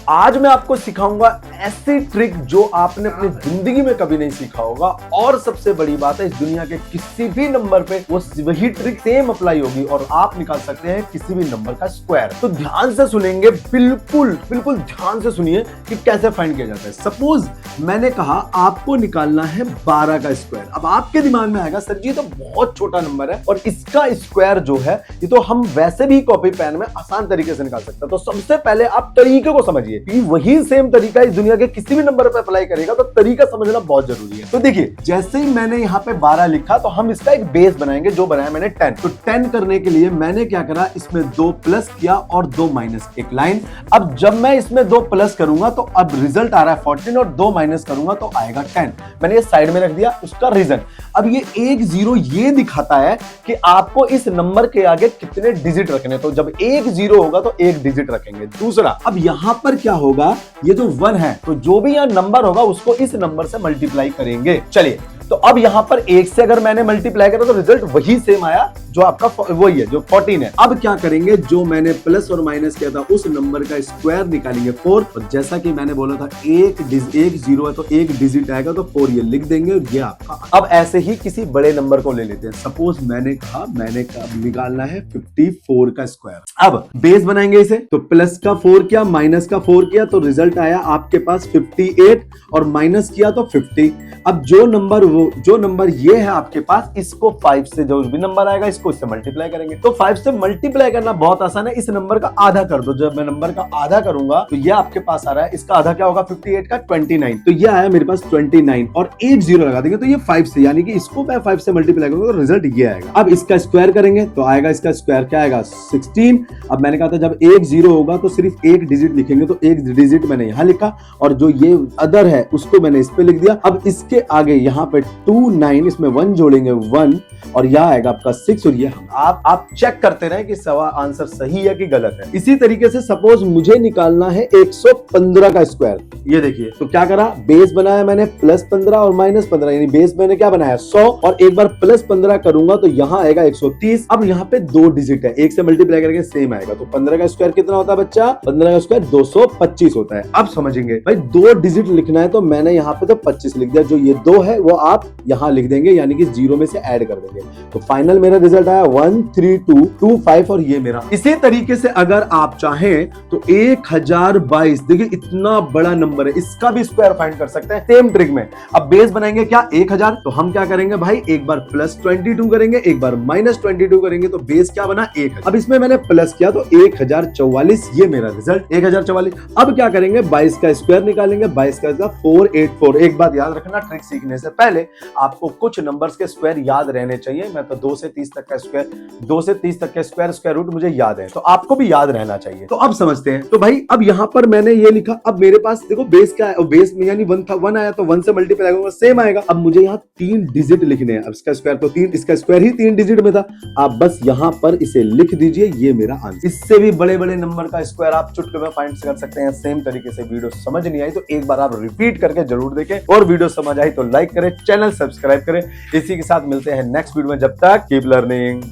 आज मैं आपको सिखाऊंगा ऐसी ट्रिक जो आपने अपनी जिंदगी में कभी नहीं सीखा होगा, और सबसे बड़ी बात है इस दुनिया के किसी भी नंबर पे वो वही ट्रिक सेम अप्लाई होगी और आप निकाल सकते हैं किसी भी नंबर का स्क्वायर। तो ध्यान से सुनेंगे, बिल्कुल बिल्कुल ध्यान से सुनिए कि कैसे फाइंड किया जाता है। सपोज मैंने कहा आपको निकालना है 12 का स्क्वायर। अब आपके दिमाग में आएगा सर जी ये तो बहुत छोटा नंबर है और इसका स्क्वायर जो है ये तो हम वैसे भी कॉपी पेन में आसान तरीके से निकाल सकते हैं। तो सबसे पहले आप तरीके को समझिए कि वही सेम तरीका इस दुनिया के किसी भी नंबर पे अप्लाई करेगा, तो तरीका समझना बहुत जरूरी है। तो देखिए जैसे ही मैंने यहाँ पे 12 लिखा तो हम इसका एक बेस बनाएंगे जो बनाया मैंने 10। तो 10 करने के लिए मैंने क्या करा, इसमें 2 प्लस किया और 2 माइनस, एक लाइन। अब जब मैं इसमें 2 प्लस करूंगा तो अब रिजल्ट आ रहा है 14 और 2 माइनस करूंगा तो आएगा 10। मैंने ये साइड में रख दिया उसका रीजन। अब ये 1 0 ये दिखाता है कि आपको इस नंबर के आगे कितने डिजिट रखने। तो जब 1 0 होगा तो 1 डिजिट रखेंगे। दूसरा, अब यहां पर क्या होगा, ये जो 1 है तो जो भी यहां नंबर होगा उसको इस नंबर से मल्टीप्लाई करेंगे। चलिए तो अब यहां पर 1 से अगर मैंने मल्टीप्लाई करा तो रिजल्ट वही सेम आया जो आपका वही है जो 14 है। अब क्या करेंगे, जो मैंने प्लस और माइनस किया था उस नंबर का स्क्वायर निकालेंगे 4। और जैसा कि मैंने बोला था 1 0 है तो 1 डिजिट आएगा तो 4 ये लिख देंगे और ये आपका। अब ऐसे ही किसी बड़े नंबर को ले लेते हैं। सपोज मैंने कहा निकालना है 54 का स्क्वायर। अब बेस बनाएंगे इसे, तो प्लस का 4 किया माइनस का 4 किया तो रिजल्ट आया आपके पास 58 और माइनस किया तो 50। अब जो नंबर ये है आपके पास, इसको 5 से जो भी नंबर आएगा इसको इससे मल्टीप्लाई करेंगे। तो 5 से मल्टीप्लाई करना बहुत आसान है। इस नंबर का आधा कर दो। जब मैं नंबर का आधा करूंगा तो ये आपके पास आ रहा है, इसका आधा क्या होगा 58 का 29। तो ये आया मेरे पास 29 और 1 0 लगा देंगे तो ये 5 से, यानी कि इसको मैं 5 से मल्टीप्लाई करूंगा तो रिजल्ट ये आएगा। अब इसका स्क्वायर करेंगे तो आएगा, इसका स्क्वायर क्या आएगा 16। अब मैंने कहा था जब 1 0 होगा तो सिर्फ 1 डिजिट लिखेंगे, तो 1 डिजिट मैंने यहां लिखा और जो ये अदर है उसको मैंने इस पे लिख दिया। अब इसके आगे यहाँ पे 2 9, इसमें 1 जोड़ेंगे 1 और यह आएगा आपका 6 और ये आप चेक करते रहे कि सवाल आंसर सही है कि गलत है। इसी तरीके से सपोज मुझे निकालना है 115 का स्क्वायर। ये देखिए तो क्या करा, बेस बनाया मैंने प्लस 15 और माइनस 15, यानी बेस मैंने क्या बनाया 100 और एक बार प्लस 15 करूंगा तो यहाँ आएगा 130। अब यहाँ पे 2 डिजिट है, 1 से मल्टीप्लाई करके सेम आएगा। तो 15 का स्क्वायर कितना होता है बच्चा, 15 का स्क्वायर 225 होता है। अब समझेंगे भाई 2 डिजिट लिखना है तो मैंने यहाँ पे तो 25 लिख दिया, जो ये 2 है वो आप यहाँ लिख देंगे, यानी कि 0 में से ऐड कर देंगे। तो फाइनल मेरा रिजल्ट आया 13225 और ये मेरा। इसी तरीके से अगर आप चाहें तो 1022, देखिए इतना बड़ा नंबर है, इसका भी स्क्वायर फाइंड कर सकते हैं सेम ट्रिक में। अब बेस बनाएंगे क्या 1000, तो हम क्या करेंगे भाई, एक बार प्लस 22 करेंगे, एक बार माइनस 22 करेंगे, तो बेस क्या बना 1000। अब इसमें मैंने प्लस किया तो 1044, ये मेरा रिजल्ट 1044। अब क्या करेंगे, 22 का स्क्वायर निकालेंगे, 22 का 484। एक बात याद रखना, ट्रिक सीखने से पहले आपको कुछ नंबर्स के स्क्वायर याद रहने चाहिए। मैं तो 2 से 30 तक का स्क्वायर रूट मुझे याद है, तो आपको भी याद रहना चाहिए। तो अब समझते हैं। तो भाई अब यहां पर मैंने ये लिखा, अब मेरे पास देखो बेस क्या है, बेस में यानी 1 था, 1 आया तो 1 से मल्टीप्लाई करूंगा सेम आएगा। अब मुझे यहाँ 3 डिजिट लिखने हैं। अब इसका स्क्वायर तो 3, इसका स्क्वायर ही 3 डिजिट में था। आप बस यहां पर इसे लिख दीजिए, ये मेरा आंसर। इससे भी बड़े बड़े नंबर का स्क्वायर आप चुटकी में फाइंड कर सकते हैं सेम तरीके से। वीडियो समझ नहीं आई तो एक बार आप रिपीट करके जरूर देखें, और वीडियो समझ आई तो लाइक करें, चैनल सब्सक्राइब करें। इसी के साथ मिलते हैं नेक्स्ट वीडियो में। जब तक कीप लर्निंग।